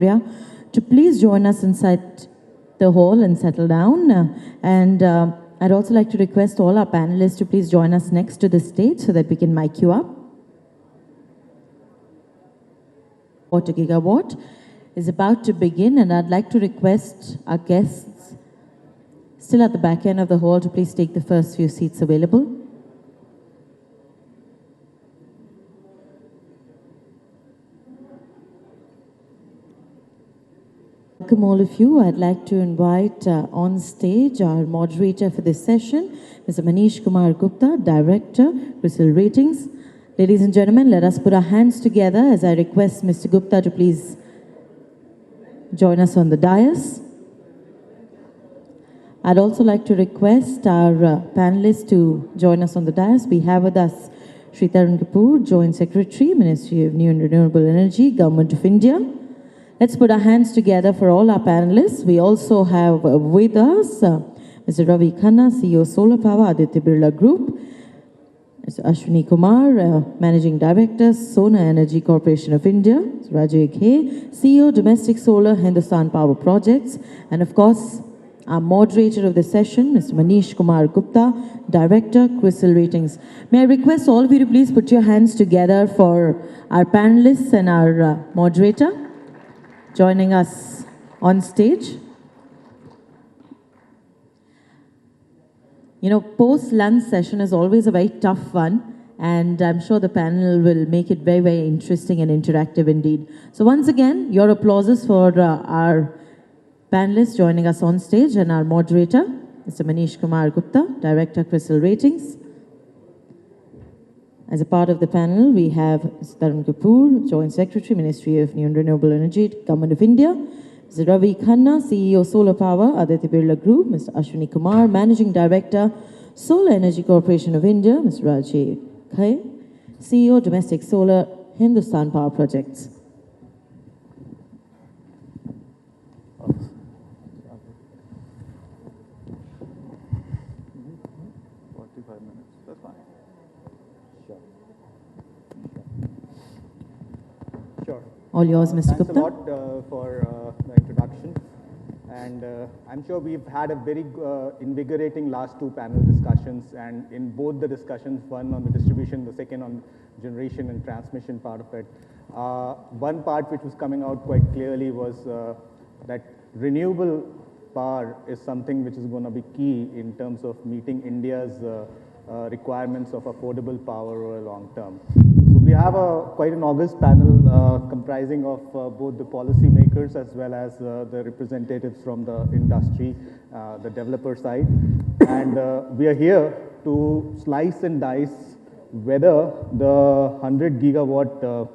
area to please join us inside the hall and settle down. I'd also like to request all our panelists to please join us next to the stage so that we can mic you up. Water Gigawatt is about to begin, and I'd like to request our guests still at the back end of the hall to please take the first few seats available. Welcome all of you. I'd like to invite on stage our moderator for this session, Mr. Manish Kumar Gupta, Director, CRISIL Ratings. Ladies and gentlemen, let us put our hands together as I request Mr. Gupta to please join us on the dais. I'd also like to request our panelists to join us on the dais. We have with us Shri Tarun Kapoor, Joint Secretary, Ministry of New and Renewable Energy, Government of India. Let's put our hands together for all our panelists. We also have with us Mr. Ravi Khanna, CEO Solar Power, Aditya Birla Group, Mr. Ashwini Kumar, Managing Director, Solar Energy Corporation of India, Mr. Rajay Khe, CEO Domestic Solar, Hindustan Power Projects, and of course, our moderator of the session, Mr. Manish Kumar Gupta, Director, CRISIL Ratings. May I request all of you to please put your hands together for our panelists and our moderator joining us on stage. You know, post-lunch session is always a very tough one, and I'm sure the panel will make it very, very interesting and interactive indeed. So once again, your applauses for our panelists joining us on stage and our moderator, Mr. Manish Kumar Gupta, Director, CRISIL Ratings. As a part of the panel, we have Mr. Tarun Kapoor, Joint Secretary, Ministry of New and Renewable Energy, Government of India, Mr. Ravi Khanna, CEO Solar Power, Aditya Birla Group, Mr. Ashwini Kumar, Managing Director, Solar Energy Corporation of India, Mr. Rajay Khe, CEO Domestic Solar, Hindustan Power Projects. All yours, Mr. Gupta. Thanks a lot for the introduction. And I'm sure we've had a very invigorating last two panel discussions. And in both the discussions, one on the distribution, the second on generation and transmission part of it, one part which was coming out quite clearly was that renewable power is something which is going to be key in terms of meeting India's requirements of affordable power over a long term. We have quite an august panel comprising of both the policymakers as well as the representatives from the industry, the developer side. And we are here to slice and dice whether the 100 gigawatt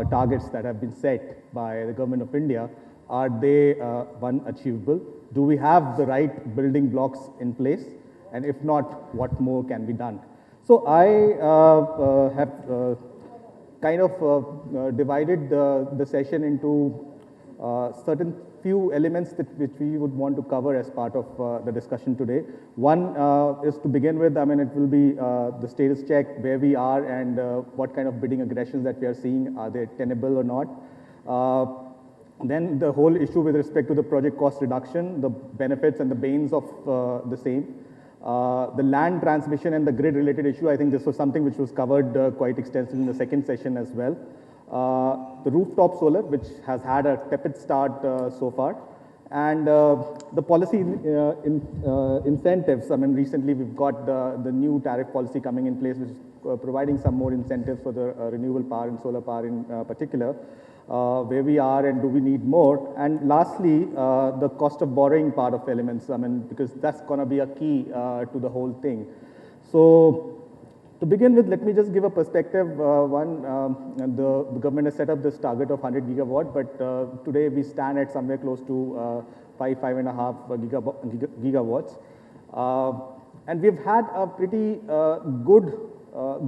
targets that have been set by the Government of India, are they one, achievable? Do we have the right building blocks in place? And if not, what more can be done? So I have kind of divided the session into certain few elements which we would want to cover as part of the discussion today. One is to begin with, I mean, it will be the status check, where we are and what kind of bidding aggressions that we are seeing, are they tenable or not? Then the whole issue with respect to the project cost reduction, the benefits and the banes of the same. The land transmission and the grid related issue, I think this was something which was covered quite extensively in the second session as well. The rooftop solar, which has had a tepid start so far. And the policy incentives, I mean, recently we've got the new tariff policy coming in place, which is providing some more incentives for the renewable power and solar power in particular. Where we are and do we need more? And lastly, the cost of borrowing part of elements, I mean, because that's going to be a key to the whole thing. So to begin with, let me just give a perspective. The government has set up this target of 100 gigawatt, but today we stand at somewhere close to 5.5 gigawatts. And we've had a pretty good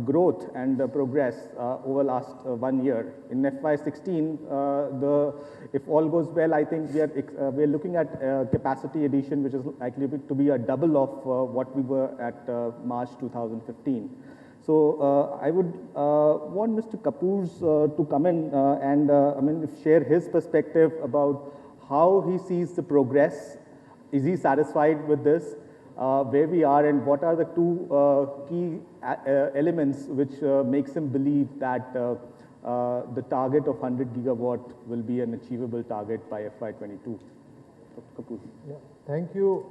growth and progress over last 1 year. In FY16, if all goes well, I think we are looking at capacity addition, which is likely to be a double of what we were at March 2015. So I would want Mr. Kapoor's to come in and share his perspective about how he sees the progress. Is he satisfied with this? Where we are, and what are the two key elements which makes him believe that the target of 100 gigawatt will be an achievable target by FY22. Dr. Kapoor. Yeah, thank you.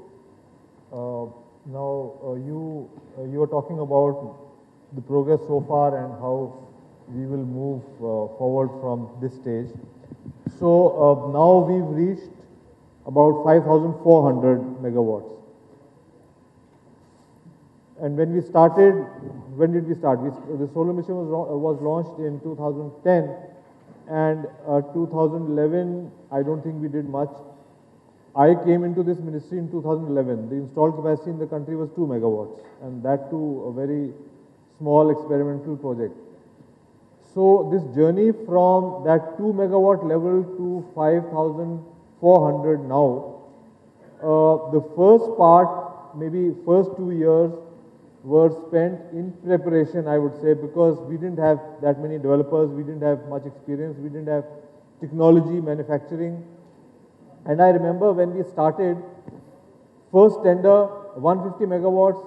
Now you are talking about the progress so far and how we will move forward from this stage. So now we've reached about 5,400 megawatts. And when we started, when did we start? The solar mission was launched in 2010, and 2011, I don't think we did much. I came into this ministry in 2011. The installed capacity in the country was 2 megawatts, and that too a very small experimental project. So this journey from that 2 megawatt level to 5,400 now, the first part, maybe first 2 years, were spent in preparation, I would say, because we didn't have that many developers, we didn't have much experience, we didn't have technology, manufacturing. And I remember when we started, first tender, 150 megawatts,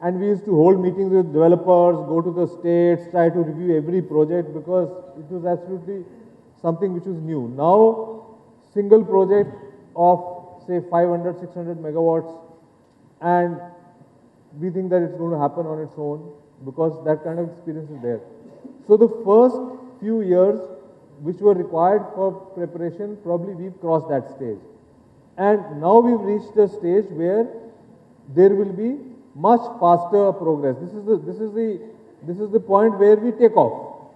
and we used to hold meetings with developers, go to the states, try to review every project, because it was absolutely something which was new. Now, single project of say 500, 600 megawatts, and we think that it's going to happen on its own because that kind of experience is there. So the first few years which were required for preparation, probably we've crossed that stage. And now we've reached a stage where there will be much faster progress. This is the point where we take off.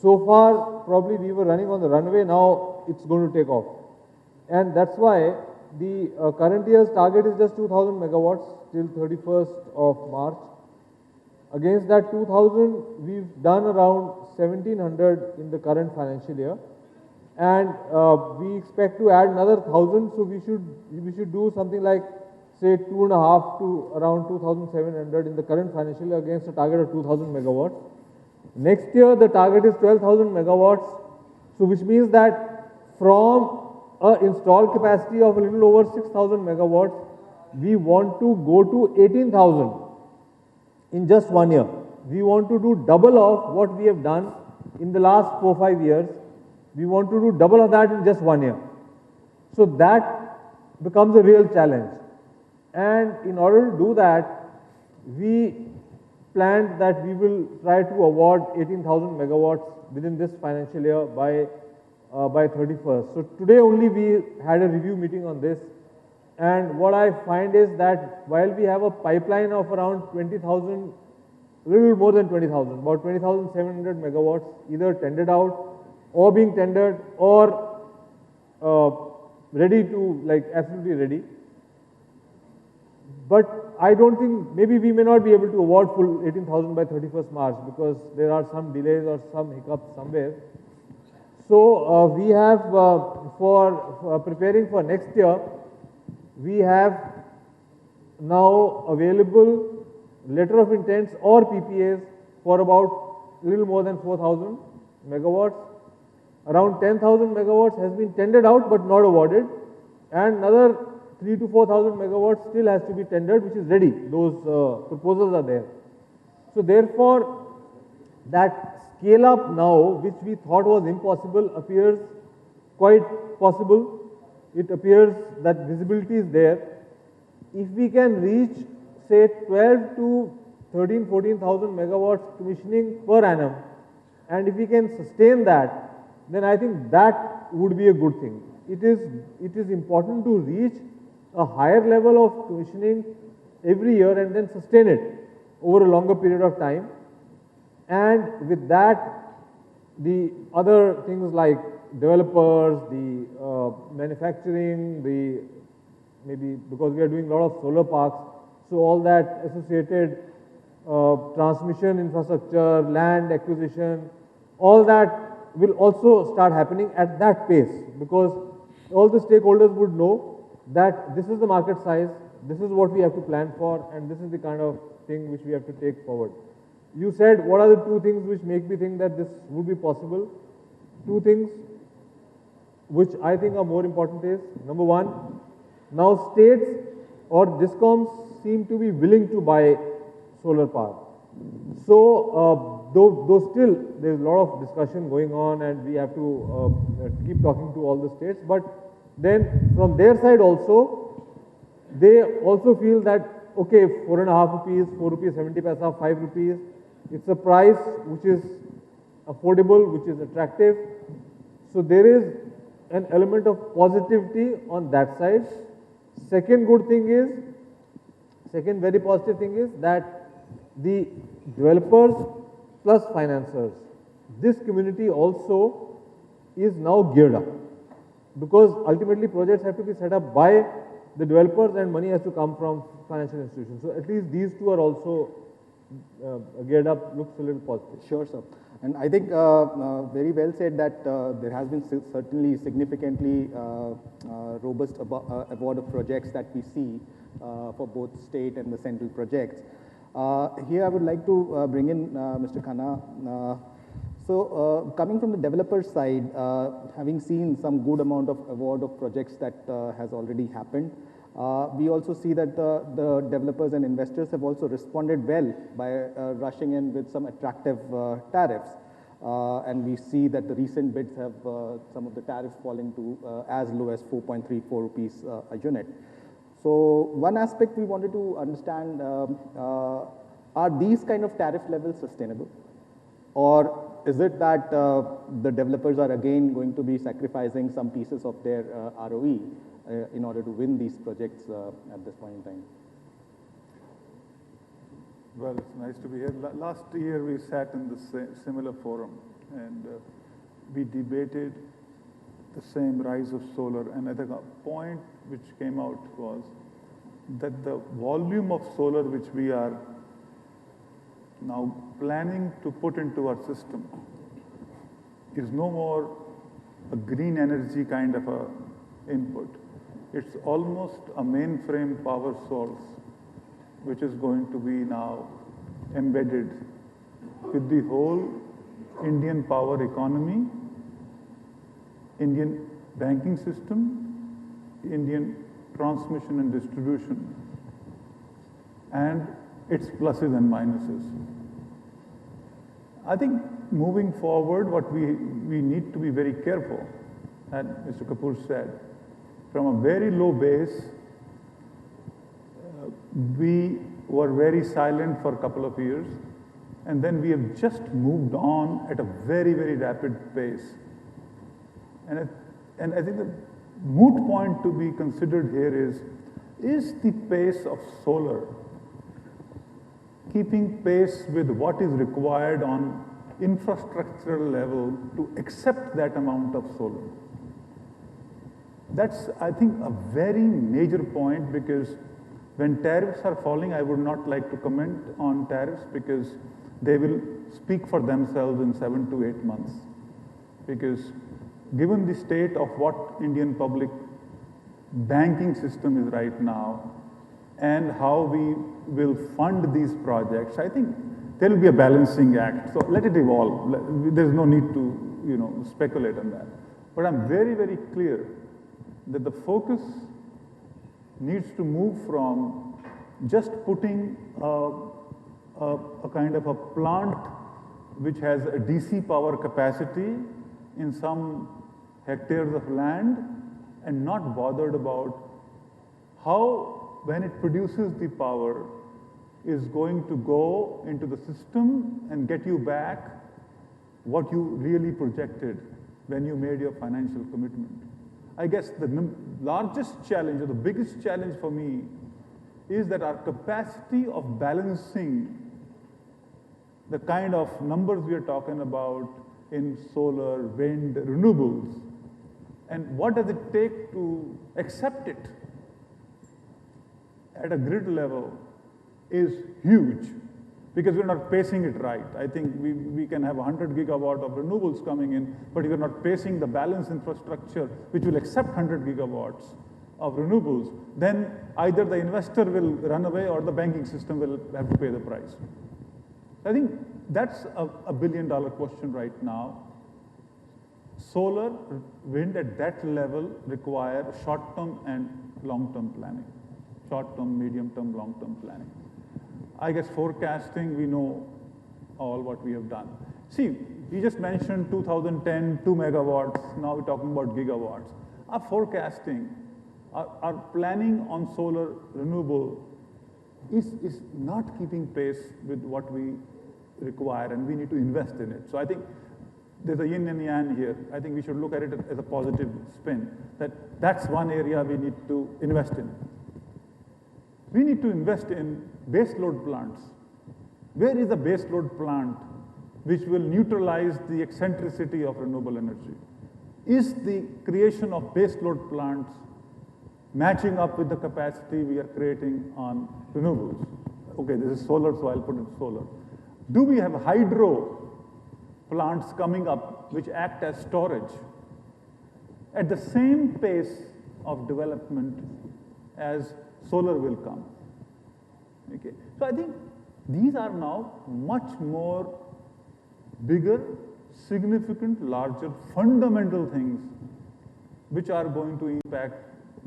So far, probably we were running on the runway, now it's going to take off. And that's why the current year's target is just 2,000 megawatts till 31st of March. Against that 2,000, we've done around 1,700 in the current financial year, and we expect to add another 1,000. So we should do something like say 2.5 to around 2,700 in the current financial year against a target of 2,000 megawatts. Next year the target is 12,000 megawatts. So which means that from an installed capacity of a little over 6,000 megawatts, we want to go to 18,000 in just 1 year. We want to do double of what we have done in the last 4-5 years. We want to do double of that in just 1 year. So that becomes a real challenge. And in order to do that, we planned that we will try to award 18,000 megawatts within this financial year by 31st. So today only we had a review meeting on this. And what I find is that while we have a pipeline of around 20,000, a little more than 20,000, about 20,700 megawatts, either tendered out or being tendered or ready to, like absolutely ready. But I don't think, maybe we may not be able to award full 18,000 by 31st March because there are some delays or some hiccups somewhere. So we have, for preparing for next year, we have now available letter of intents or PPAs for about a little more than 4,000 megawatts. Around 10,000 megawatts has been tendered out but not awarded, and another 3,000 to 4,000 megawatts still has to be tendered, which is ready. Those proposals are there. So therefore, that scale up now, which we thought was impossible, appears quite possible. It appears that visibility is there. If we can reach say 12 to 13, 14,000 megawatts commissioning per annum, and if we can sustain that, then I think that would be a good thing. It is important to reach a higher level of commissioning every year and then sustain it over a longer period of time. And with that, the other things like developers, the manufacturing, maybe because we are doing a lot of solar parks, so all that associated transmission infrastructure, land acquisition, all that will also start happening at that pace, because all the stakeholders would know that this is the market size, this is what we have to plan for, and this is the kind of thing which we have to take forward. You said, what are the two things which make me think that this would be possible? Two things which I think are more important is, number one, now states or discoms seem to be willing to buy solar power. So, though still there's a lot of discussion going on and we have to keep talking to all the states, but then from their side also, they also feel that, okay, 4.5 rupees, 4 rupees 70 paisa, 5 rupees, it's a price which is affordable, which is attractive. So there is an element of positivity on that side. Second good thing is, second very positive thing is that the developers plus financiers, this community also is now geared up, because ultimately projects have to be set up by the developers and money has to come from financial institutions. So at least these two are also geared up, looks a little positive. Sure, sir. And I think very well said that there has been certainly significantly robust award of projects that we see for both state and the central projects. Here I would like to bring in Mr. Khanna. So coming from the developer side, having seen some good amount of award of projects that has already happened, we also see that the developers and investors have also responded well by rushing in with some attractive tariffs. And we see that the recent bids have some of the tariffs falling to as low as 4.34 rupees a unit. So one aspect we wanted to understand, are these kind of tariff levels sustainable? Or is it that the developers are again going to be sacrificing some pieces of their ROE in order to win these projects at this point in time? Well, it's nice to be here. Last year we sat in the similar forum and we debated the same rise of solar, and I think a point which came out was that the volume of solar which we are now planning to put into our system is no more a green energy kind of a input. It's almost a mainframe power source which is going to be now embedded with the whole Indian power economy, Indian banking system, Indian transmission and distribution, and its pluses and minuses. I think moving forward, what we need to be very careful, and Mr. Kapoor said, from a very low base, we were very silent for a couple of years, and then we have just moved on at a very, very rapid pace. And I think the moot point to be considered here is the pace of solar keeping pace with what is required on infrastructural level to accept that amount of solar? That's, I think, a very major point, because when tariffs are falling, I would not like to comment on tariffs because they will speak for themselves in 7 to 8 months. Because given the state of what Indian public banking system is right now and how we will fund these projects, I think there will be a balancing act. So let it evolve. There's no need to, speculate on that. But I'm very, very clear that the focus needs to move from just putting a kind of a plant which has a DC power capacity in some hectares of land and not bothered about how, when it produces the power, is going to go into the system and get you back what you really projected when you made your financial commitment. I guess the largest challenge, or the biggest challenge for me, is that our capacity of balancing the kind of numbers we are talking about in solar, wind, renewables, and what does it take to accept it at a grid level is huge, because we're not pacing it right. I think we can have 100 gigawatt of renewables coming in, but if we're not pacing the balance infrastructure, which will accept 100 gigawatts of renewables, then either the investor will run away or the banking system will have to pay the price. I think that's a billion-dollar question right now. Solar, wind at that level require short-term and long-term planning. Short-term, medium-term, long-term planning. I guess forecasting, we know all what we have done. See, we just mentioned 2010, 2 megawatts, now we're talking about gigawatts. Our forecasting, our planning on solar renewable is not keeping pace with what we require, and we need to invest in it. So I think there's a yin and yang here. I think we should look at it as a positive spin, that's one area we need to invest in. We need to invest in base load plants. Where is a base load plant which will neutralize the eccentricity of renewable energy? Is the creation of base load plants matching up with the capacity we are creating on renewables? Okay, this is solar, so I'll put it solar. Do we have hydro plants coming up which act as storage at the same pace of development as solar will come? Okay, so I think these are now much more bigger, significant, larger, fundamental things which are going to impact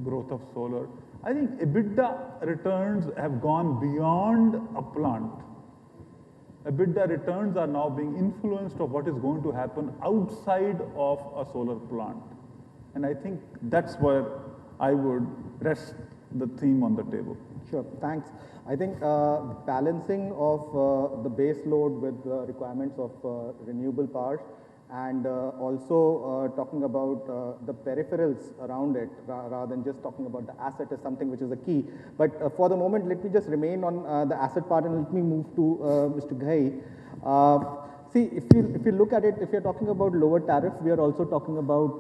growth of solar. I think EBITDA returns have gone beyond a plant. EBITDA returns are now being influenced of what is going to happen outside of a solar plant. And I think that's where I would rest the theme on the table. Sure, thanks. I think balancing of the base load with the requirements of renewable powers, and also talking about the peripherals around it rather than just talking about the asset is something which is a key. But for the moment, let me just remain on the asset part and let me move to Mr. Ghai. See, if you look at it, if you're talking about lower tariffs, we are also talking about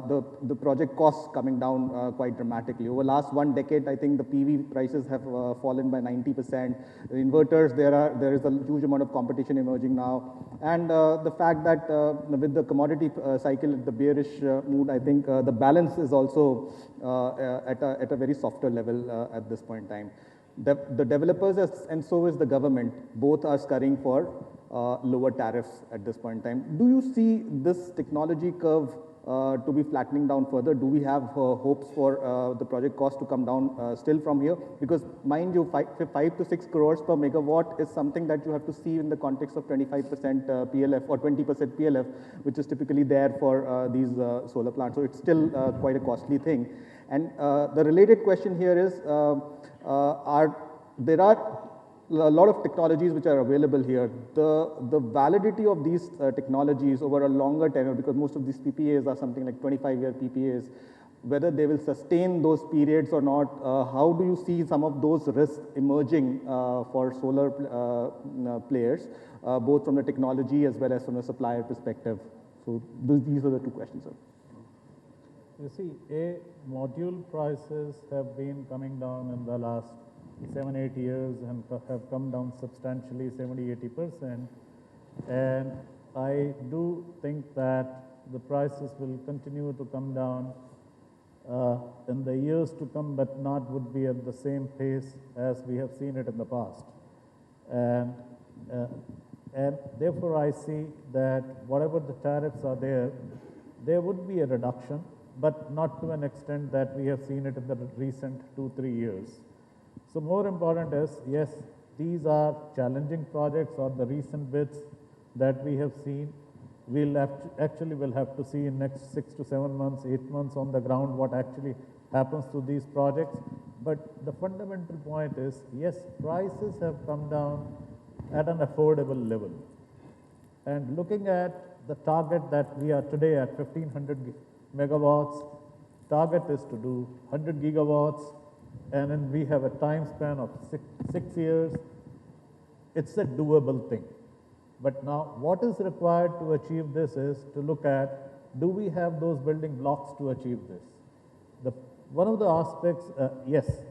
the project costs coming down quite dramatically. Over the last 1 decade, I think the PV prices have fallen by 90%. The inverters, there is a huge amount of competition emerging now. And the fact that with the commodity cycle, the bearish mood, I think the balance is also at a very softer level at this point in time. The developers and so is the government, both are scurrying for lower tariffs at this point in time. Do you see this technology curve to be flattening down further? Do we have hopes for the project cost to come down still from here? Because mind you, 5 to 6 crores per megawatt is something that you have to see in the context of 25% PLF or 20% PLF, which is typically there for these solar plants. So it's still quite a costly thing. And the related question here is, there are a lot of technologies which are available here. The validity of these technologies over a longer tenure, because most of these PPAs are something like 25-year PPAs, whether they will sustain those periods or not, how do you see some of those risks emerging for solar players, both from the technology as well as from the supplier perspective? So these are the two questions, sir. You see, module prices have been coming down in the last 7-8 years and have come down substantially, 70-80%. And I do think that the prices will continue to come down in the years to come, but not would be at the same pace as we have seen it in the past. And therefore, I see that whatever the tariffs are there would be a reduction, but not to an extent that we have seen it in the recent 2-3 years. So more important is, yes, these are challenging projects or the recent bids that we have seen. We'll actually will have to see in next 6 to 7 months, 8 months on the ground what actually happens to these projects. But the fundamental point is, yes, prices have come down at an affordable level. And looking at the target that we are today at 1500 megawatts, target is to do 100 gigawatts, and then we have a time span of six years. It's a doable thing. But now what is required to achieve this is to look at, do we have those building blocks to achieve this? One of the aspects, yes,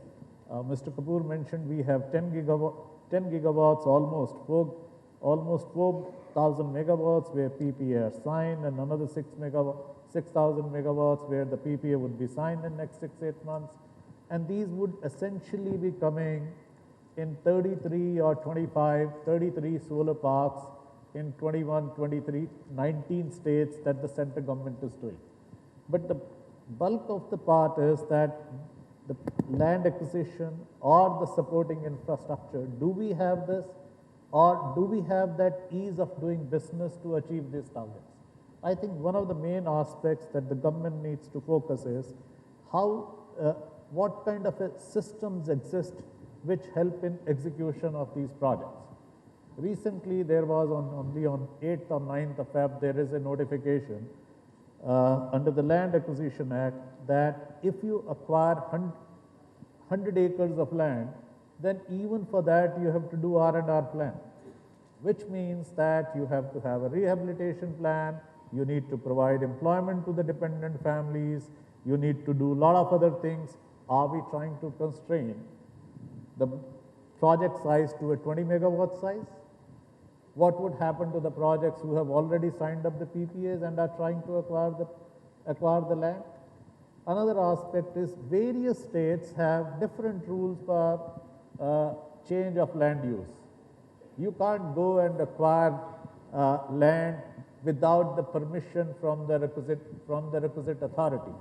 Mr. Kapoor mentioned we have 10 gigawatts, almost 4,000 megawatts where PPA are signed, and another 6,000 megawatts where the PPA would be signed in next 6-8 months. And these would essentially be coming in 33 or 25, 33 solar parks in 21, 23, 19 states that the center government is doing. But the bulk of the part is that the land acquisition or the supporting infrastructure, do we have this, or do we have that ease of doing business to achieve these targets? I think one of the main aspects that the government needs to focus is how, what kind of systems exist which help in execution of these projects. Recently, there was only on 8th or 9th of Feb, there is a notification under the Land Acquisition Act that if you acquire 100 acres of land, then even for that you have to do R&R plan, which means that you have to have a rehabilitation plan, you need to provide employment to the dependent families, you need to do a lot of other things. Are we trying to constrain the project size to a 20 megawatt size? What would happen to the projects who have already signed up the PPAs and are trying to acquire the land? Another aspect is various states have different rules for change of land use. You can't go and acquire land without the permission from the requisite authorities.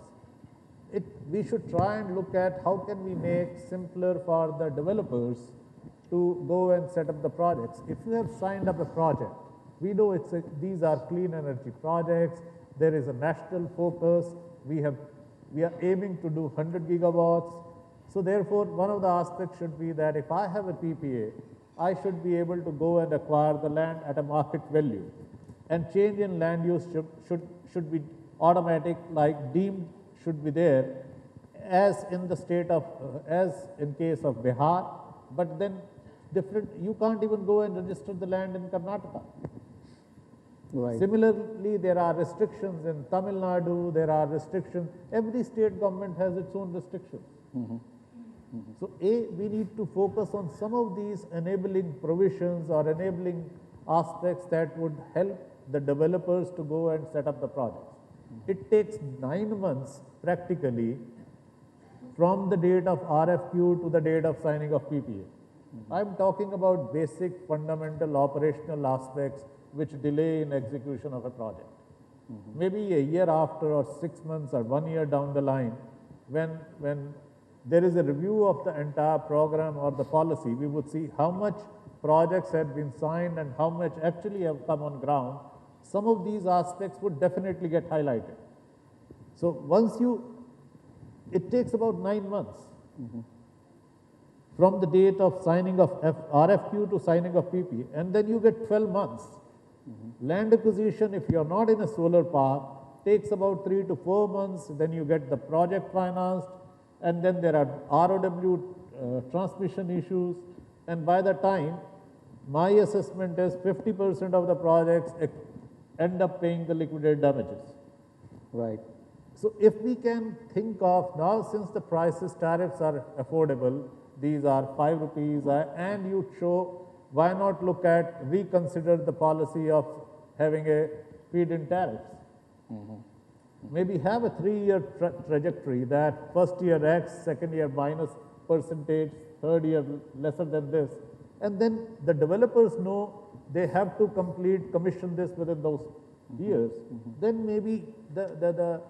We should try and look at how can we make simpler for the developers to go and set up the projects. If you have signed up a project, we know these are clean energy projects, there is a national focus, we are aiming to do 100 gigawatts. So therefore, one of the aspects should be that if I have a PPA, I should be able to go and acquire the land at a market value. And change in land use should be automatic, like deemed should be there, as in the state of, as in case of Bihar, but then you can't even go and register the land in Karnataka. Right. Similarly, there are restrictions in Tamil Nadu, there are restrictions, every state government has its own restrictions. So we need to focus on some of these enabling provisions or enabling aspects that would help the developers to go and set up the projects. It takes 9 months practically from the date of RFQ to the date of signing of PPA. I'm talking about basic fundamental operational aspects which delay in execution of a project. Maybe a year after or 6 months or 1 year down the line, when there is a review of the entire program or the policy, we would see how much projects had been signed and how much actually have come on ground. Some of these aspects would definitely get highlighted. So it takes about 9 months from the date of signing of RFQ to signing of PP, and then you get 12 months. Land acquisition, if you are not in a solar park, takes about 3 to 4 months, then you get the project financed, and then there are ROW transmission issues, and by the time, my assessment is 50% of the projects end up paying the liquidated damages. Right. So if we can think of now, since the tariffs are affordable, these are 5 rupees, and you show, why not reconsider the policy of having a feed-in tariffs? Maybe have a 3-year trajectory that first year X, second year minus percentage, third year lesser than this, and then the developers know they have to commission this within those years. Then maybe the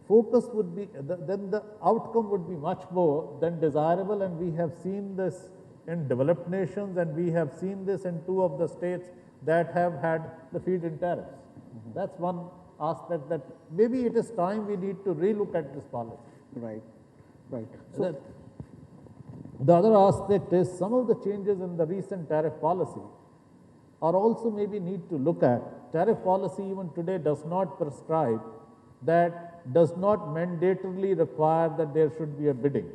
focus would be, then the outcome would be much more than desirable, and we have seen this in developed nations, and we have seen this in 2 of the states that have had the feed-in tariffs. That's one aspect that maybe it is time we need to relook at this policy. Right. So the other aspect is some of the changes in the recent tariff policy are also maybe need to look at. Tariff policy even today does not prescribe, that does not mandatorily require that there should be a bidding.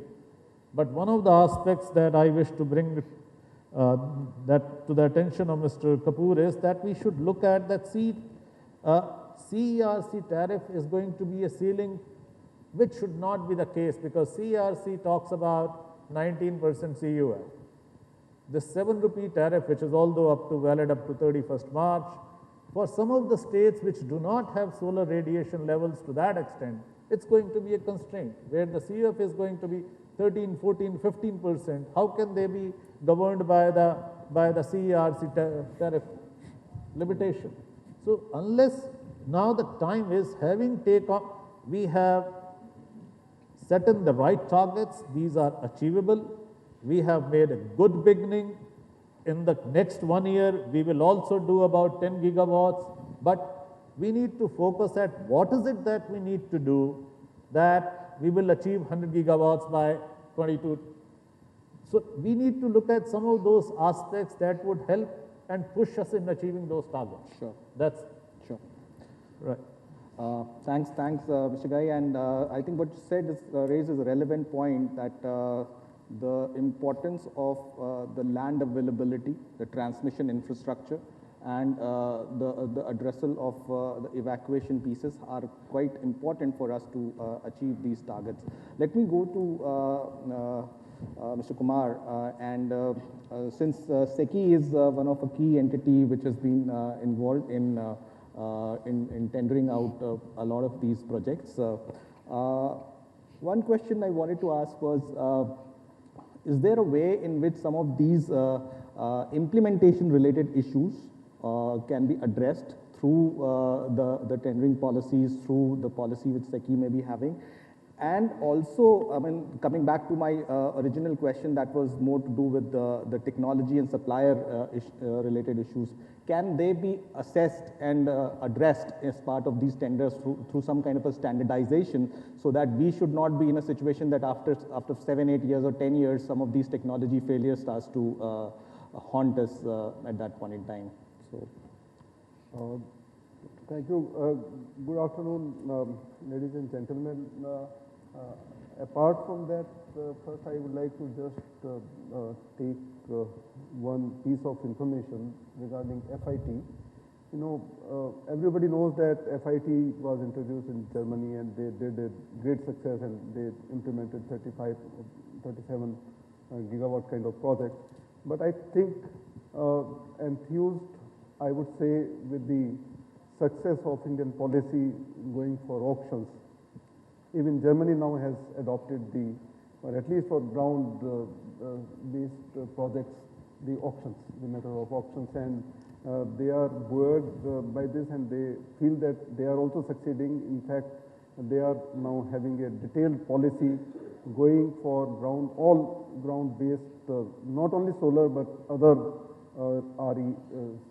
But one of the aspects that I wish to bring that to the attention of Mr. Kapoor is that we should look at that CERC tariff is going to be a ceiling, which should not be the case, because CERC talks about 19% CUI. The 7 rupee tariff, which is although valid up to 31st March, for some of the states which do not have solar radiation levels to that extent, it's going to be a constraint, where the CUF is going to be 13, 14, 15%, how can they be governed by the CERC tariff limitation? So unless now the time is having take off, we have set in the right targets, these are achievable. We have made a good beginning. In the next 1 year, we will also do about 10 gigawatts, but we need to focus at what is it that we need to do that we will achieve 100 gigawatts by 22. So we need to look at some of those aspects that would help and push us in achieving those targets. Sure. That's Sure. right. Thanks, Mr. Gai. And I think what you said is, raises a relevant point that the importance of the land availability, the transmission infrastructure, and the addressal of the evacuation pieces are quite important for us to achieve these targets. Let me go to Mr. Kumar, since SECI is one of a key entity which has been involved in tendering out a lot of these projects. One question I wanted to ask was, is there a way in which some of these implementation related issues can be addressed through the tendering policies, through the policy which SECI may be having? And also, I mean, coming back to my original question that was more to do with the technology and supplier related issues, can they be assessed and addressed as part of these tenders through some kind of a standardization, so that we should not be in a situation that after 7, 8 years or 10 years, some of these technology failures starts to haunt us at that point in time? So, thank you. Good afternoon, ladies and gentlemen. Apart from that, first I would like to just take one piece of information regarding FIT. You know, everybody knows that FIT was introduced in Germany and they did a great success, and they implemented 37 gigawatt kind of project. But I think enthused, I would say, with the success of Indian policy going for auctions. Even Germany now has adopted the, or at least for ground-based projects, the auctions, the method of auctions, and they are buoyed by this, and they feel that they are also succeeding. In fact, they are now having a detailed policy going for all ground-based, not only solar but other RE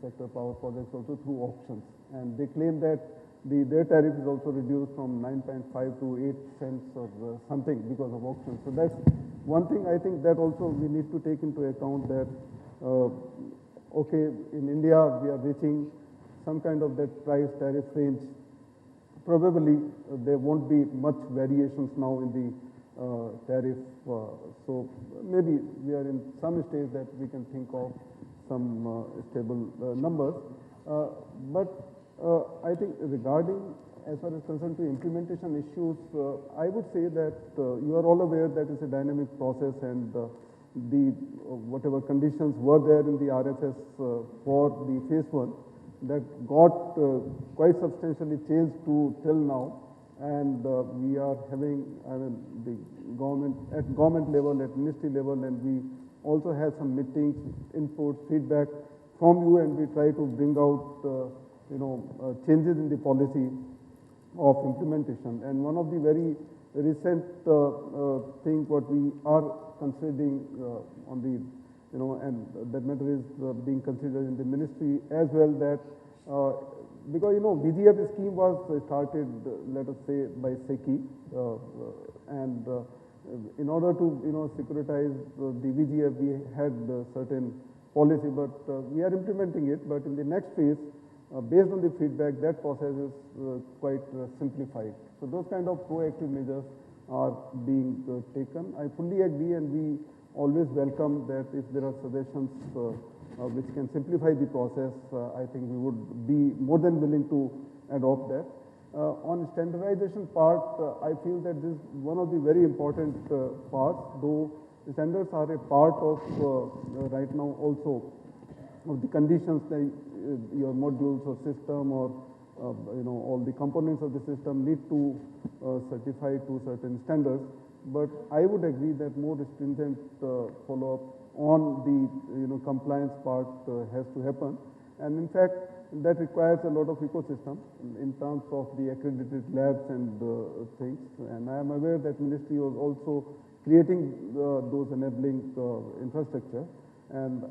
sector power projects also through auctions. And they claim that their tariff is also reduced from 9.5 to 8 cents or something because of auctions. So that's one thing I think that also we need to take into account, that okay, in India we are reaching some kind of that price tariff range. Probably there won't be much variations now in the tariff. So maybe we are in some stage that we can think of some stable numbers. But I think regarding, as far as concerned to implementation issues, I would say that you are all aware that it's a dynamic process, and the whatever conditions were there in the RFS for the phase 1, that got quite substantially changed to till now, and we are having, I mean, the government at government level, at ministry level, and we also have some meetings, inputs, feedback from you, and we try to bring out changes in the policy of implementation. And one of the very recent thing what we are considering on the, and that matter is being considered in the ministry as well, that because VGF scheme was started, let us say, by SECI, and in order to securitize the VGF, we had certain policy, but we are implementing it. But in the next phase, based on the feedback, that process is quite simplified. So those kind of proactive measures are being taken. I fully agree, and we always welcome that if there are suggestions which can simplify the process, I think we would be more than willing to adopt that. On standardization part, I feel that this is one of the very important parts, though the standards are a part of right now also of the conditions that your modules or system or all the components of the system need to certify to certain standards. but I would agree that more stringent follow-up on the compliance part has to happen, and in fact that requires a lot of ecosystem in terms of the accredited labs and things. And I am aware that ministry was also creating those enabling infrastructure, and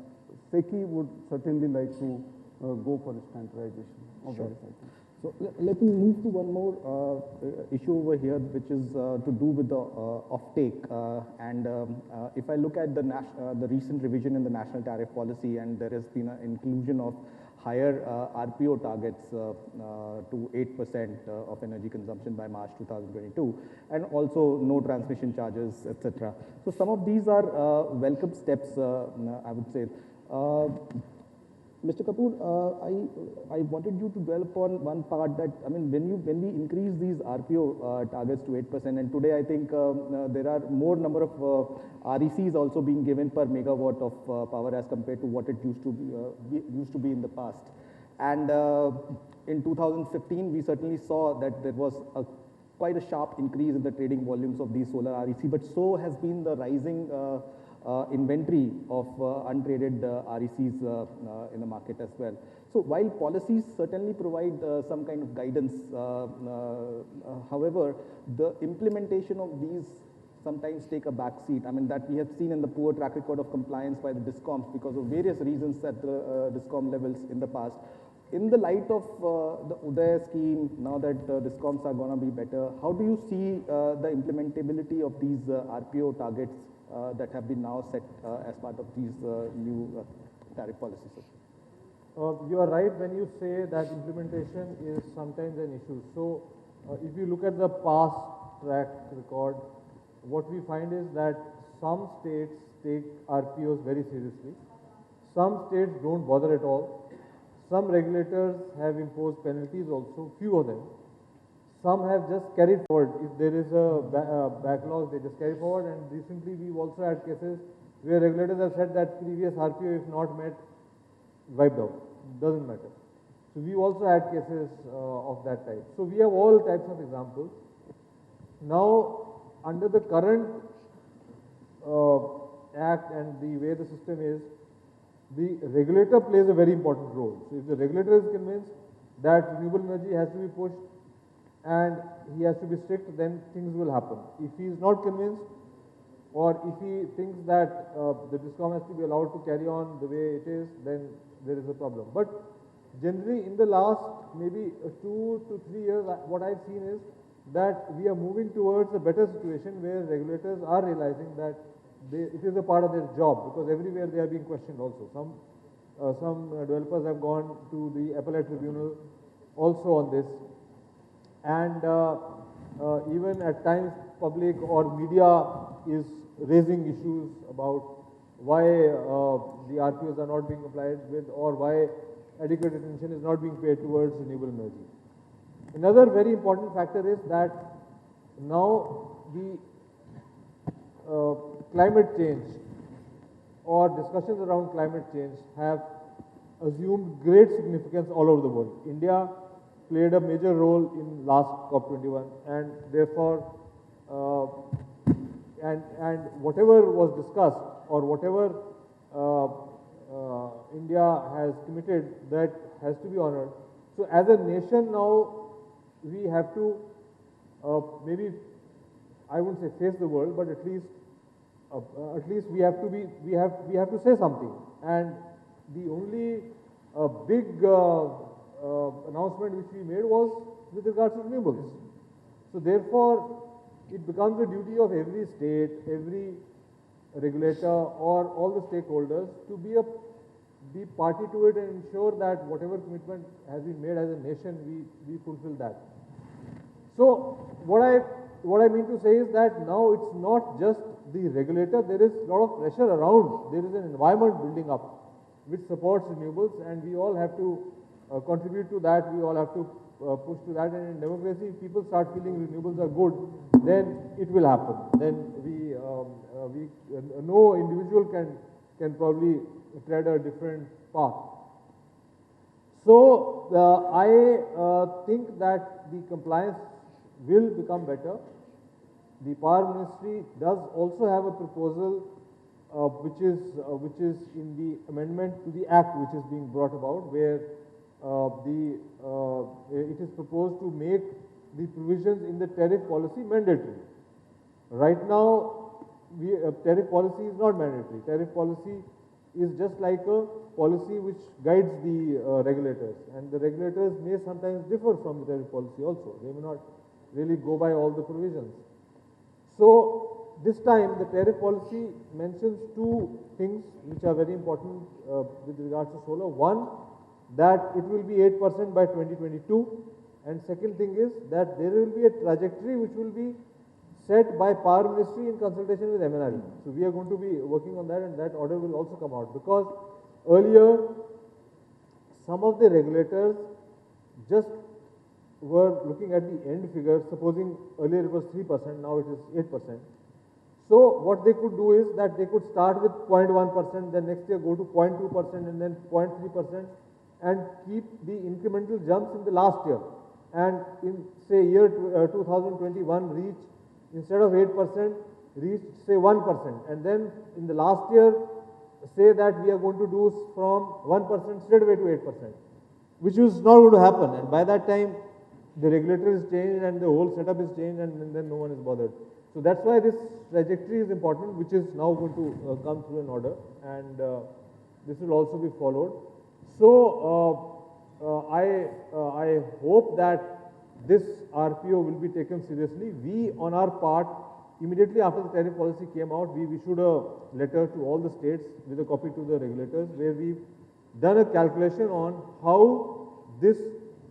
SECI would certainly like to go for standardization of various items. So let me move to one more issue over here, which is to do with the offtake. If I look at the recent revision in the national tariff policy, and there has been an inclusion of higher RPO targets to 8% of energy consumption by March 2022, and also no transmission charges, etc. So some of these are welcome steps, I would say. Mr. Kapoor, I wanted you to dwell upon one part that, I mean, when we increase these RPO targets to 8%, and today I think there are more number of RECs also being given per megawatt of power as compared to what it used to be in the past. And in 2015, we certainly saw that there was quite a sharp increase in the trading volumes of these solar REC, but so has been the rising inventory of untraded RECs in the market as well. So while policies certainly provide some kind of guidance, however, the implementation of these sometimes take a back seat. I mean, that we have seen in the poor track record of compliance by the DISCOMs because of various reasons at the DISCOM levels in the past. In the light of the UDAY scheme, now that DISCOMs are going to be better, how do you see the implementability of these RPO targets that have been now set as part of these new tariff policies? You are right when you say that implementation is sometimes an issue. So if you look at the past track record, what we find is that some states take RPOs very seriously. Some states don't bother at all. Some regulators have imposed penalties also, few of them. Some have just carried forward. If there is a backlog, they just carry forward. And recently, we've also had cases where regulators have said that previous RPO, if not met, wiped out. Doesn't matter. So we also had cases of that type. So we have all types of examples. Now, under the current act and the way the system is, the regulator plays a very important role. So if the regulator is convinced that renewable energy has to be pushed and he has to be strict, then things will happen. If he is not convinced, or if he thinks that the DISCOM has to be allowed to carry on the way it is, then there is a problem. But generally in the last maybe 2 to 3 years, what I've seen is that we are moving towards a better situation where regulators are realizing that it is a part of their job, because everywhere they are being questioned also. Some developers have gone to the appellate tribunal also on this. And even at times public or media is raising issues about why the RPOs are not being complied with, or why adequate attention is not being paid towards renewable energy. Another very important factor is that now the climate change or discussions around climate change have assumed great significance all over the world. India played a major role in last COP21, and therefore and whatever was discussed or whatever India has committed, that has to be honored. So as a nation now, we have to maybe, I wouldn't say face the world, but at least we have to say something. And the only big announcement which we made was with regards to renewables. So therefore, it becomes the duty of every state, every regulator, or all the stakeholders to be party to it and ensure that whatever commitment has been made as a nation, we fulfill that. So what I mean to say is that now it's not just the regulator, there is a lot of pressure around. There is an environment building up which supports renewables, and we all have to contribute to that. We all have to push to that. And in democracy, if people start feeling renewables are good, then it will happen. Then no individual can probably tread a different path. So I think that the compliance will become better. The Power Ministry does also have a proposal which is in the amendment to the Act which is being brought about, where it is proposed to make the provisions in the tariff policy mandatory. Right now, tariff policy is not mandatory. Tariff policy is just like a policy which guides the regulators, and the regulators may sometimes differ from the tariff policy also. They may not really go by all the provisions. So this time the tariff policy mentions two things which are very important with regards to solar. One, that it will be 8% by 2022, and second thing is that there will be a trajectory which will be set by Power Ministry in consultation with MNRE. So we are going to be working on that, and that order will also come out, because earlier some of the regulators just were looking at the end figure. Supposing earlier it was 3%, now it is 8%. So what they could do is that they could start with 0.1%, then next year go to 0.2%, and then 0.3%, and keep the incremental jumps in the last year. And in say year 2021 reach, instead of 8%, reach say 1%, and then in the last year say that we are going to do from 1% straight away to 8%, which is not going to happen. And by that time, the regulator is changed and the whole setup is changed, and then no one is bothered. So that's why this trajectory is important, which is now going to come through an order, and this will also be followed. So I hope that this RPO will be taken seriously. We, on our part, immediately after the tariff policy came out, we issued a letter to all the states with a copy to the regulators, where we've done a calculation on how this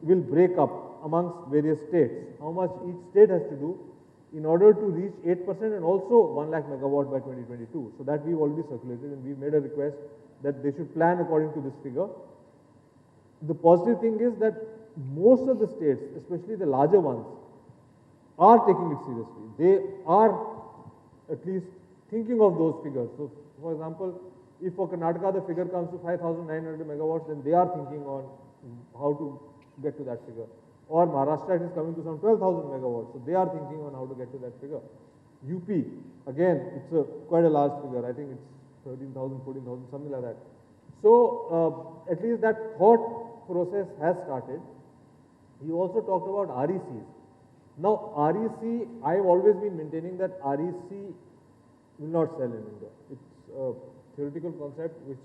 will break up amongst various states, how much each state has to do in order to reach 8% and also 1 lakh megawatt by 2022. So that we've already circulated, and we've made a request that they should plan according to this figure. The positive thing is that most of the states, especially the larger ones, are taking it seriously. They are at least thinking of those figures. So, for example, if for Karnataka the figure comes to 5,900 megawatts, then they are thinking on how to get to that figure. Or Maharashtra, it is coming to some 12,000 megawatts, so they are thinking on how to get to that figure. UP, again, it's quite a large figure. I think it's 13,000, 14,000, something like that. So, at least that thought process has started. You also talked about RECs. Now, REC, I've always been maintaining that REC will not sell in India. It's a theoretical concept which,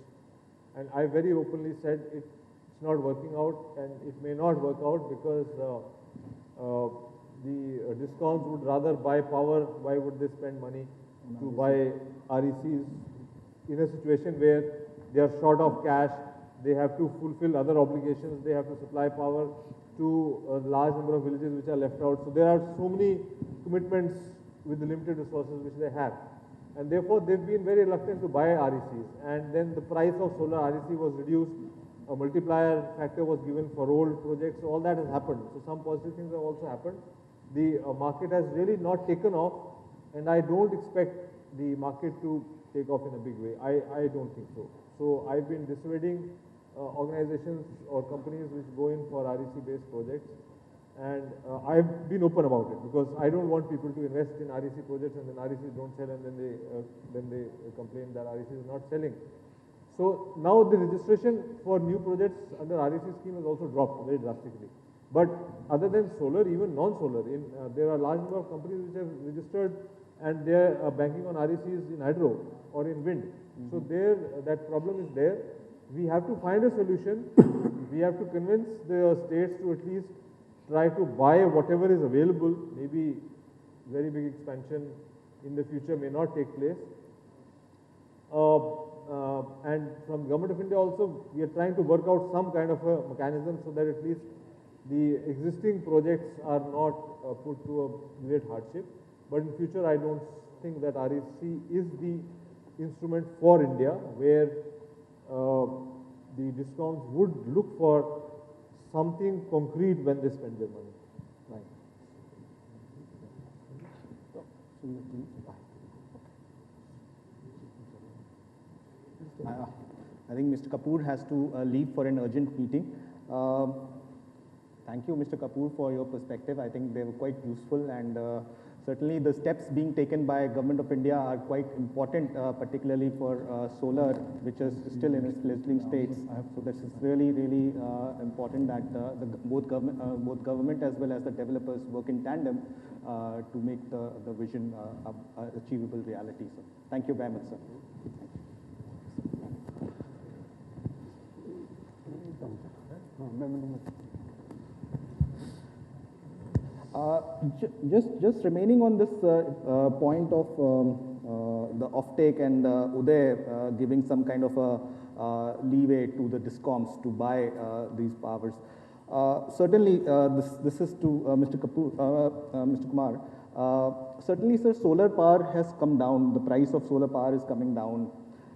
and I very openly said it's not working out, and it may not work out because the discoms would rather buy power. Why would they spend money to buy RECs in a situation where they are short of cash, they have to fulfill other obligations, they have to supply power to a large number of villages which are left out. So there are so many commitments with the limited resources which they have. And therefore, they've been very reluctant to buy RECs. And then the price of solar REC was reduced, a multiplier factor was given for old projects, so all that has happened. So some positive things have also happened. The market has really not taken off, and I don't expect the market to take off in a big way. I don't think so. So I've been dissuading organizations or companies which go in for REC-based projects, and I've been open about it, because I don't want people to invest in REC projects and then RECs don't sell, and then they complain that REC is not selling. So now the registration for new projects under REC scheme has also dropped very drastically. But other than solar, even non-solar, there are a large number of companies which have registered and they are banking on RECs in hydro or in wind. So there, that problem is there. We have to find a solution. We have to convince the states to at least try to buy whatever is available. Maybe very big expansion in the future may not take place. And from Government of India also, we are trying to work out some kind of a mechanism so that at least the existing projects are not put to a great hardship. But in future, I don't think that REC is the instrument for India, where the discounts would look for something concrete when they spend their money. Right. I think Mr. Kapoor has to leave for an urgent meeting. Thank you, Mr. Kapoor, for your perspective. I think they were quite useful, and Certainly, the steps being taken by Government of India are quite important, particularly for solar, which is still in its fledgling states. So this is really, really important that both government as well as the developers work in tandem to make the vision achievable reality. So thank you very much, sir. Just remaining on this point of the offtake and Uday giving some kind of a leeway to the discoms to buy these powers. Certainly, this is to Mr. Kapoor, Mr. Kumar. Certainly, sir, solar power has come down. The price of solar power is coming down.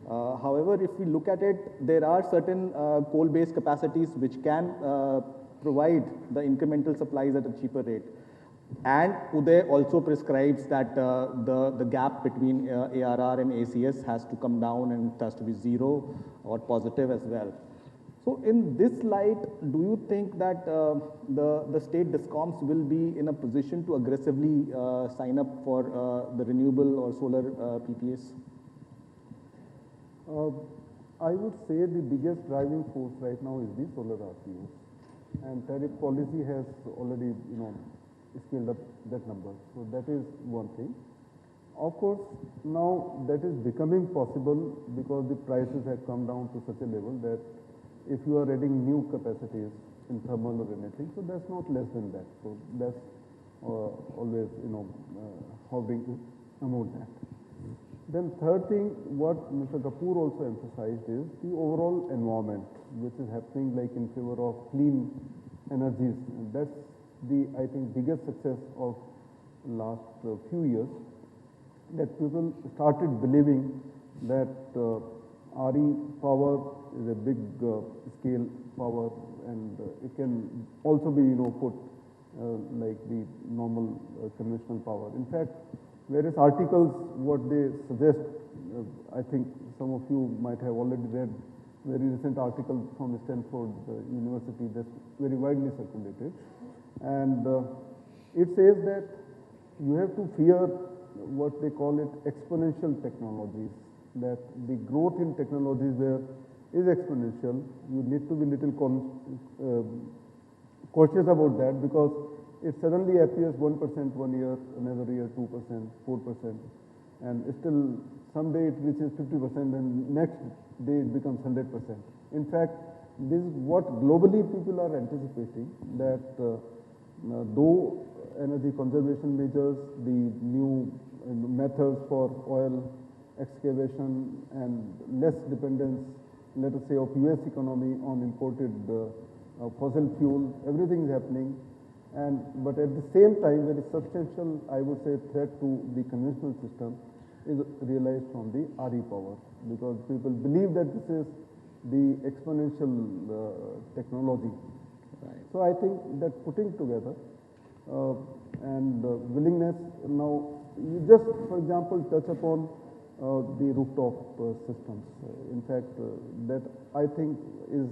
However, if we look at it, there are certain coal-based capacities which can provide the incremental supplies at a cheaper rate. And Uday also prescribes that the gap between ARR and ACS has to come down and it has to be zero or positive as well. So in this light, do you think that the state discoms will be in a position to aggressively sign up for the renewable or solar PPAs? I would say the biggest driving force right now is the solar RPOs, and tariff policy has already, scaled up that number. So that is one thing. Of course, now that is becoming possible because the prices have come down to such a level that if you are adding new capacities in thermal or anything, so that's not less than that. So that's always, hovering about that. Then third thing, what Mr. Kapoor also emphasized is the overall environment, which is happening like in favor of clean energies. And that's the, I think, biggest success of last few years, that people started believing that RE power is a big scale power, and it can also be, put like the normal conventional power. In fact, various articles, what they suggest, I think some of you might have already read very recent article from Stanford University that's very widely circulated. And it says that you have to fear what they call it exponential technologies, that the growth in technologies there is exponential. You need to be little cautious about that, because it suddenly appears 1% one year, another year 2%, 4%, and still someday it reaches 50%, and next day it becomes 100%. In fact, this is what globally people are anticipating, that though energy conservation measures, the new methods for oil excavation and less dependence, let us say, of US economy on imported fossil fuel, everything is happening. But at the same time, very substantial, I would say, threat to the conventional system is realized from the RE power, because people believe that this is the exponential technology. Right. So I think that putting together and willingness, now you just, for example, touch upon the rooftop systems. In fact, that I think is,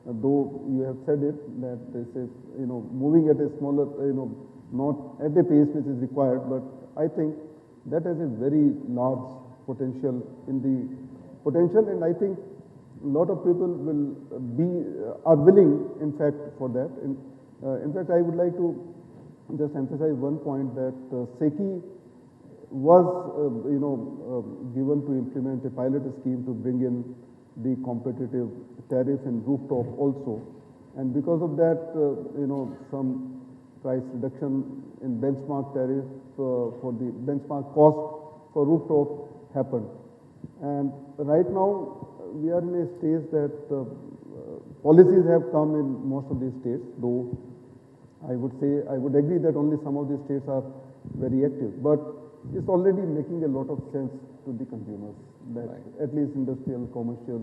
though you have said it, that this is, moving at a smaller, not at a pace which is required, but I think that has a very large potential and I think a lot of people are willing, in fact, for that. In fact, I would like to just emphasize one point, that SECI was, given to implement a pilot scheme to bring in the competitive tariff in rooftop also, and because of that, some price reduction in benchmark tariff for the benchmark cost for rooftop happened. And right now, we are in a stage that policies have come in most of these states, though I would agree that only some of these states are very active, but it's already making a lot of sense to the consumers, that at least industrial, commercial,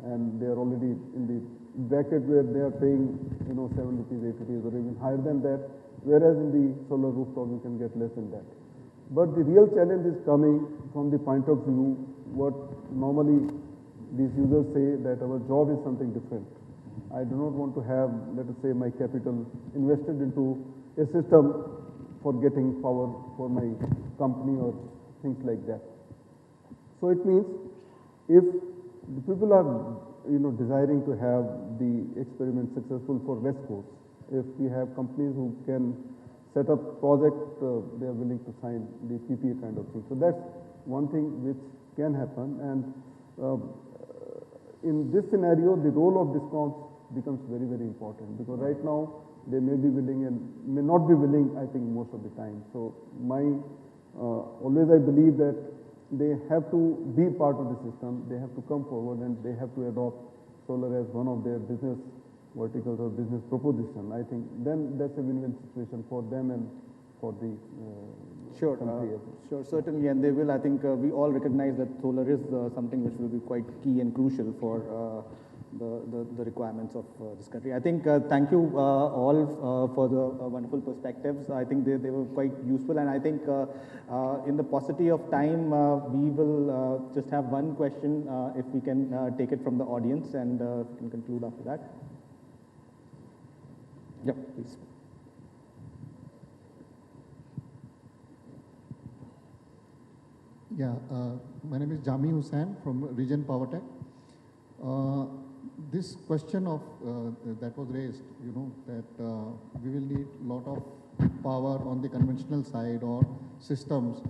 and they are already in the bracket where they are paying, 7 rupees, 8 rupees, or even higher than that, whereas in the solar rooftop you can get less than that. But the real challenge is coming from the point of view what normally these users say, that our job is something different. I do not want to have, let us say, my capital invested into a system for getting power for my company or things like that. So it means if the people are desiring to have the experiment successful for West Coast, if we have companies who can set up project, they are willing to sign the PPA kind of thing. So that's one thing which can happen. And in this scenario, the role of DISCOMs becomes very, very important, because right now they may be willing and may not be willing, I think, most of the time. So always I believe that they have to be part of the system, they have to come forward, and they have to adopt solar as one of their business verticals or business proposition. I think then that's a win-win situation for them and for the Sure, country as well. sure, certainly, and they will. I think we all recognize that solar is something which will be quite key and crucial for the requirements of this country. I think thank you all for the wonderful perspectives. I think they were quite useful, and I think in the paucity of time, we will just have one question if we can take it from the audience, and we can conclude after that. Yep, please. Yeah, my name is Jami Hussain from Region Powertech. This question of that was raised, that we will need a lot of power on the conventional side or systems,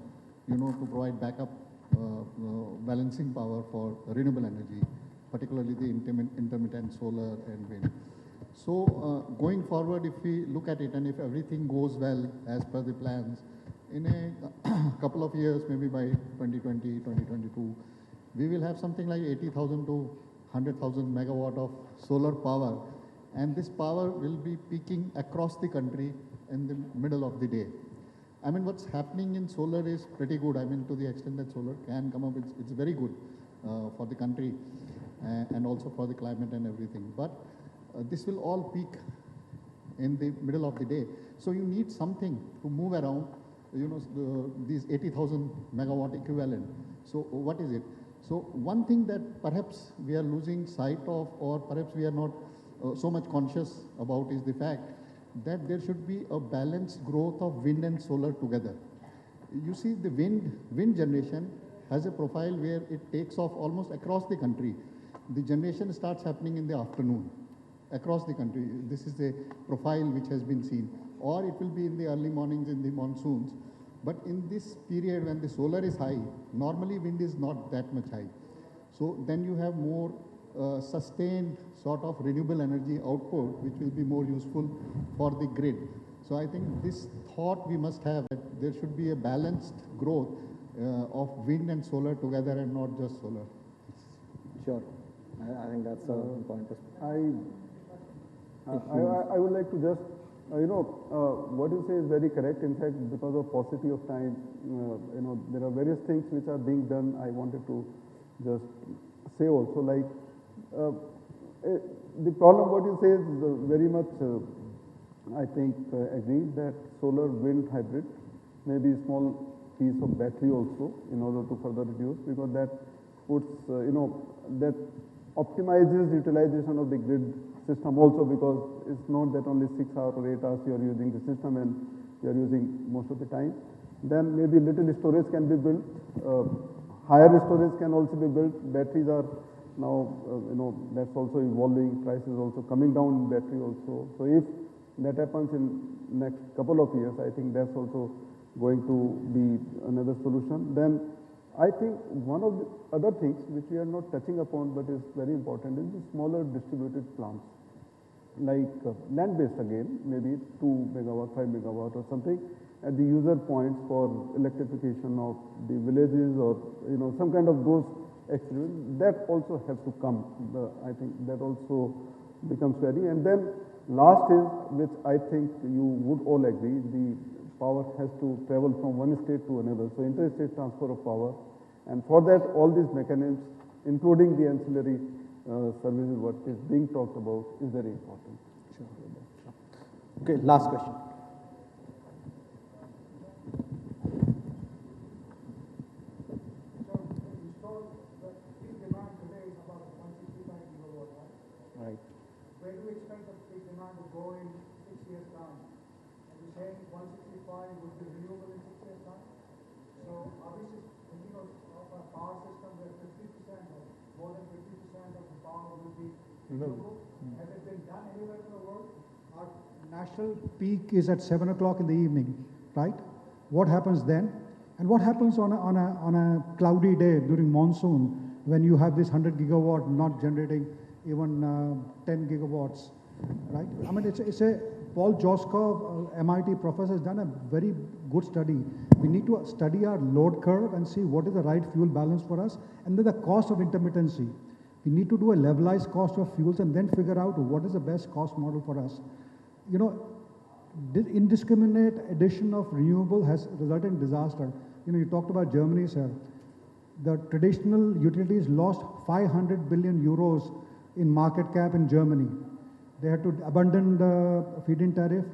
to provide backup balancing power for renewable energy, particularly the intermittent solar and wind. So going forward, if we look at it and if everything goes well as per the plans, in a couple of years, maybe by 2020, 2022, we will have something like 80,000 to 100,000 megawatt of solar power, and this power will be peaking across the country in the middle of the day. I mean, what's happening in solar is pretty good. I mean, to the extent that solar can come up, it's very good for the country and also for the climate and everything. But this will all peak in the middle of the day. So you need something to move around, these 80,000 megawatt equivalent. So what is it? So one thing that perhaps we are losing sight of, or perhaps we are not so much conscious about, is the fact that there should be a balanced growth of wind and solar together. You see, the wind generation has a profile where it takes off almost across the country. The generation starts happening in the afternoon across the country. This is a profile which has been seen. Or it will be in the early mornings in the monsoons. But in this period when the solar is high, normally wind is not that much high. So then you have more sustained sort of renewable energy output, which will be more useful for the grid. So I think this thought we must have, that there should be a balanced growth of wind and solar together and not just solar. Sure. I think that's a important perspective. I would like to just, what you say is very correct. In fact, because of paucity of time, there are various things which are being done. I wanted to just say also, like, the problem what you say is very much, I think, agreed that solar wind hybrid may be a small piece of battery also in order to further reduce, because that puts, that optimizes utilization of the grid system also, because it's not that only 6 hours or 8 hours you are using the system and you are using most of the time. Then maybe little storage can be built, higher storage can also be built. Batteries are now, that's also evolving, prices also coming down in battery also. So if that happens in next couple of years, I think that's also going to be another solution. Then I think one of the other things which we are not touching upon but is very important is the smaller distributed plants, like land-based again, maybe 2 megawatt, 5 megawatt or something at the user points for electrification of the villages, or some kind of those experiments. That also has to come. I think that also becomes very. And then last is, which I think you would all agree, the power has to travel from one state to another. So interstate transfer of power, and for that all these mechanisms, including the ancillary services, what is being talked about, is very important. Sure. Okay, last question. Right. Where do we expect the peak demand to go in 6 years' time? And you're saying 165 would more than 50% of the power will be renewable. Has it been done anywhere in the world? Our national peak is at 7 o'clock in the evening, right? What happens then? And what happens on a cloudy day during monsoon when you have this 100 gigawatt not generating even 10 gigawatts, right? I mean, it's a Paul Joskov, MIT professor, has done a very good study. We need to study our load curve and see what is the right fuel balance for us, and then the cost of intermittency. We need to do a levelized cost of fuels and then figure out what is the best cost model for us. You know, this indiscriminate addition of renewable has resulted in disaster. You know, you talked about Germany, sir. The traditional utilities lost 500 billion euros in market cap in Germany. They had to abandon the feed-in tariff.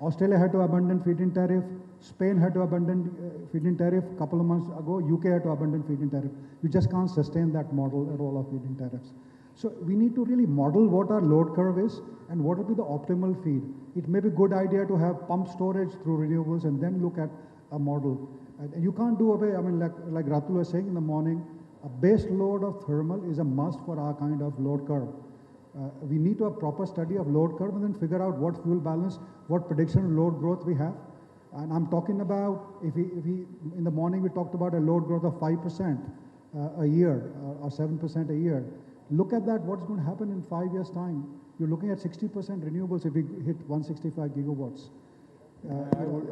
Australia had to abandon feed-in tariff. Spain had to abandon feed-in tariff a couple of months ago. UK had to abandon feed-in tariff. You just can't sustain that model at all of feed-in tariffs. So we need to really model what our load curve is and what will be the optimal feed. It may be a good idea to have pump storage through renewables and then look at a model. And you can't do away, I mean, like Ratul was saying in the morning, a base load of thermal is a must for our kind of load curve. We need to have proper study of load curve and then figure out what fuel balance, what prediction of load growth we have. And I'm talking about, if we in the morning we talked about a load growth of 5% a year or 7% a year. Look at that, what's going to happen in 5 years' time. You're looking at 60% renewables if we hit 165 gigawatts.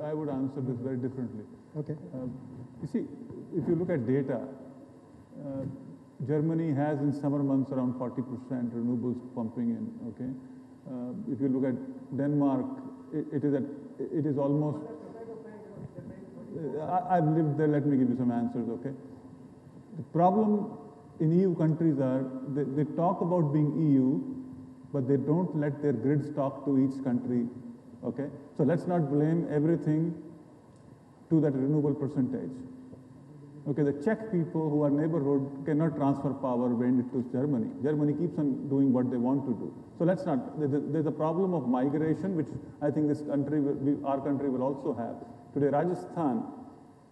I would answer this very differently. Okay. You see, if you look at data, Germany has in summer months around 40% renewables pumping in, okay? If you look at Denmark, it is almost, I've lived there, let me give you some answers, okay? The problem in EU countries are, they talk about being EU, but they don't let their grids talk to each country, okay? So let's not blame everything to that renewable percentage. Okay, the Czech people who are neighborhood cannot transfer power wind to Germany. Germany keeps on doing what they want to do. So let's not, there's a problem of migration, which I think this country, our country will also have. Today, Rajasthan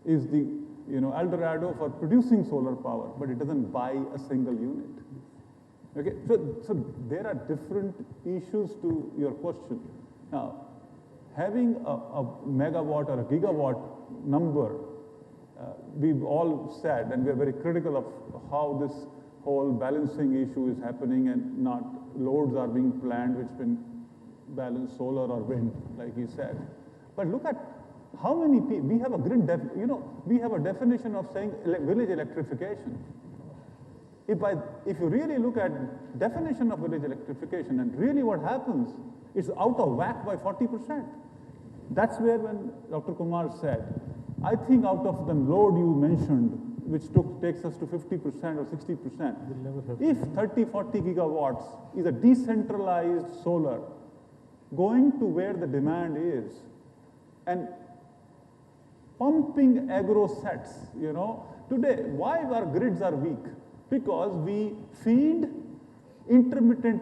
is the El Dorado for producing solar power, but it doesn't buy a single unit. Okay, so there are different issues to your question. Now, having a megawatt or a gigawatt number, we've all said, and we're very critical of how this whole balancing issue is happening and not loads are being planned which can balance solar or wind, like he said. But look at how many people, we have a grid, we have a definition of saying village electrification. If you really look at definition of village electrification and really what happens, it's out of whack by 40%. That's where when Dr. Kumar said, I think out of the load you mentioned, which takes us to 50% or 60%, if 30, 40 gigawatts is a decentralized solar, going to where the demand is, and pumping agro sets, today, why our grids are weak? Because we feed intermittent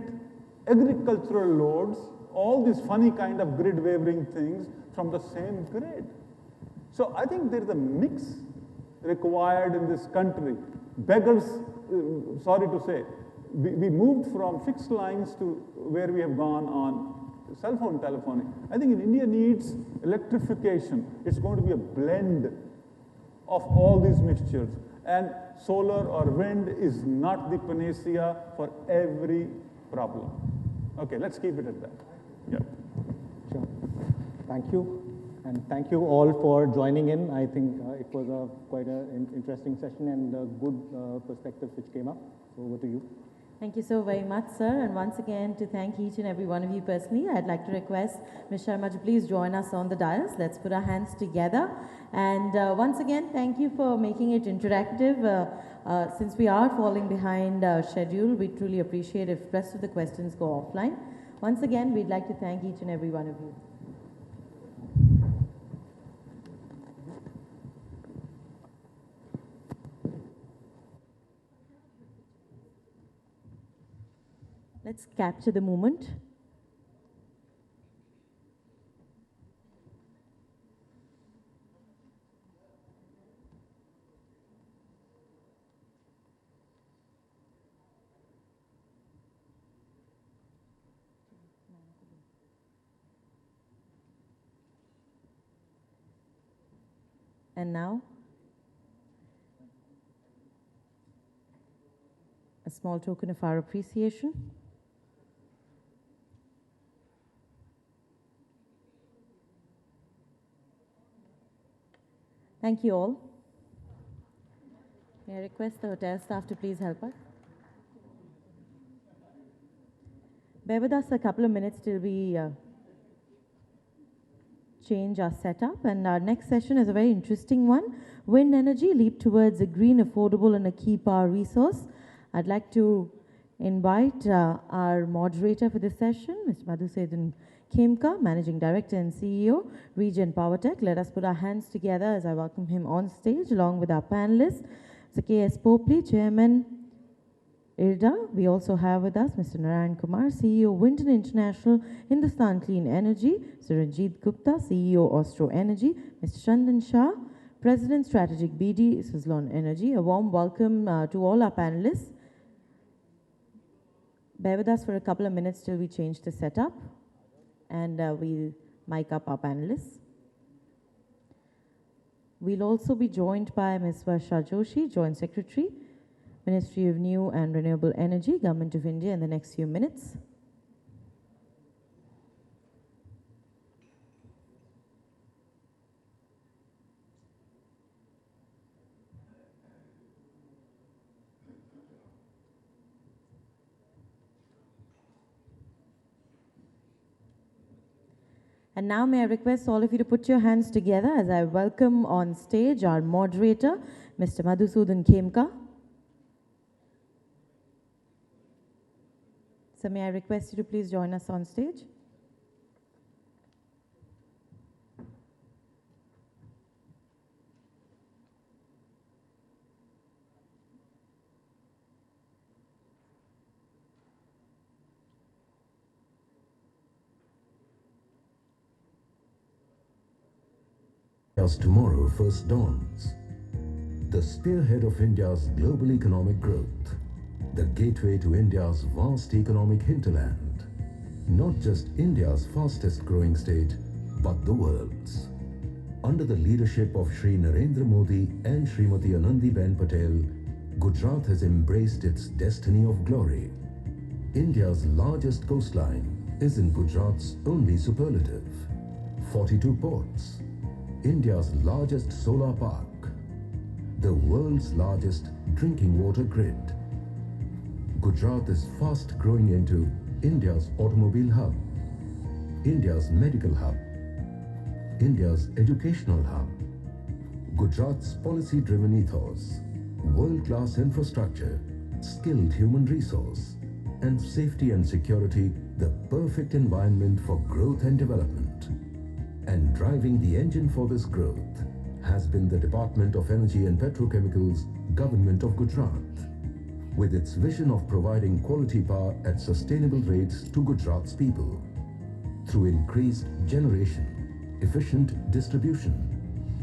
agricultural loads, all these funny kind of grid wavering things from the same grid. So I think there is a mix required in this country. Beggars, sorry to say, we moved from fixed lines to where we have gone on cell phone telephony. I think India needs electrification. It's going to be a blend of all these mixtures. And solar or wind is not the panacea for every problem. Okay, let's keep it at that. Yeah. Sure. Thank you. And thank you all for joining in. I think it was quite an interesting session and good perspectives which came up. So over to you. Thank you so very much, sir. And once again, to thank each and every one of you personally, I'd like to request Ms. Sharma to please join us on the dais. Let's put our hands together. And once again, thank you for making it interactive. Since we are falling behind schedule, we truly appreciate if rest of the questions go offline. Once again, we'd like to thank each and every one of you. Let's capture the moment. And now, a small token of our appreciation. Thank you all. May I request the hotel staff to please help us? Bear with us a couple of minutes till we change our setup. And our next session is a very interesting one. Wind energy, leap towards a green, affordable and a key power resource. I'd like to invite our moderator for this session, Mr. Madhusudan Khemka, Managing Director and CEO, Regen Powertech. Let us put our hands together as I welcome him on stage along with our panelists. Mr. K.S. Popley, Chairman, IRDA. We also have with us Mr. Narayan Kumar, CEO, Winton International, Hindustan Clean Energy, Mr. Ranjit Gupta, CEO, Austro Energy, Mr. Chandan Shah, President, Strategic BD, Suzlon Energy. A warm welcome to all our panelists. Bear with us for a couple of minutes till we change the setup, and we'll mic up our panelists. We'll also be joined by Ms. Varsha Joshi, Joint Secretary, Ministry of New and Renewable Energy, Government of India, in the next few minutes. And now may I request all of you to put your hands together as I welcome on stage our moderator, Mr. Madhusudan Khemka. So may I request you to please join us on stage? As tomorrow first dawns, the spearhead of India's global economic growth, the gateway to India's vast economic hinterland, not just India's fastest growing state, but the world's. Under the leadership of Shri Narendra Modi and Srimati Anandiben Patel, Gujarat has embraced its destiny of glory. India's largest coastline is in Gujarat's only superlative. 42 ports, India's largest solar park, the world's largest drinking water grid. Gujarat is fast growing into India's automobile hub, India's medical hub, India's educational hub. Gujarat's policy-driven ethos, world-class infrastructure, skilled human resource, and safety and security, the perfect environment for growth and development. And driving the engine for this growth has been the Department of Energy and Petrochemicals, Government of Gujarat, with its vision of providing quality power at sustainable rates to Gujarat's people through increased generation, efficient distribution,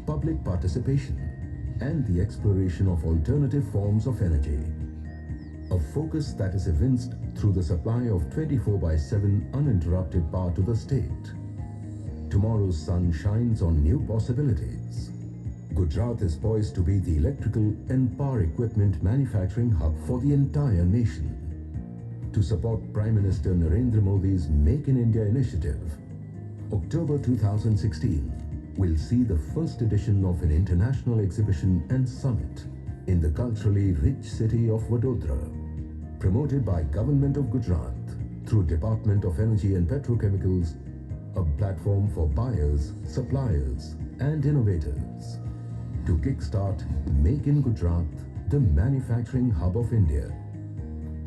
public participation, and the exploration of alternative forms of energy. A focus that is evinced through the supply of 24/7 uninterrupted power to the state. Tomorrow's sun shines on new possibilities. Gujarat is poised to be the electrical and power equipment manufacturing hub for the entire nation. To support Prime Minister Narendra Modi's Make in India initiative, October 2016 will see the first edition of an international exhibition and summit in the culturally rich city of Vadodara, promoted by Government of Gujarat through Department of Energy and Petrochemicals, a platform for buyers, suppliers, and innovators to kickstart Make in Gujarat, the manufacturing hub of India,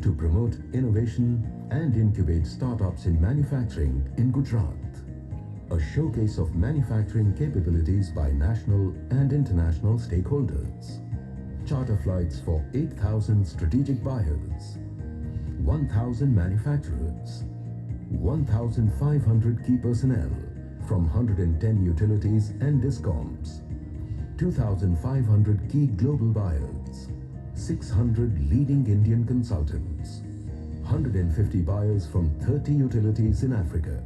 to promote innovation and incubate startups in manufacturing in Gujarat, a showcase of manufacturing capabilities by national and international stakeholders, charter flights for 8,000 strategic buyers, 1,000 manufacturers, 1,500 key personnel from 110 utilities and discoms, 2,500 key global buyers, 600 leading Indian consultants, 150 buyers from 30 utilities in Africa,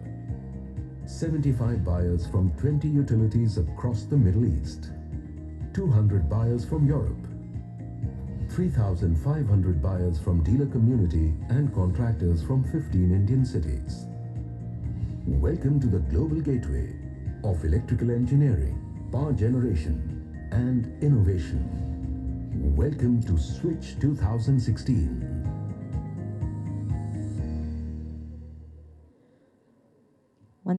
75 buyers from 20 utilities across the Middle East, 200 buyers from Europe, 3,500 buyers from dealer community and contractors from 15 Indian cities. Welcome to the global gateway of electrical engineering, power generation and innovation. Welcome to Switch 2016.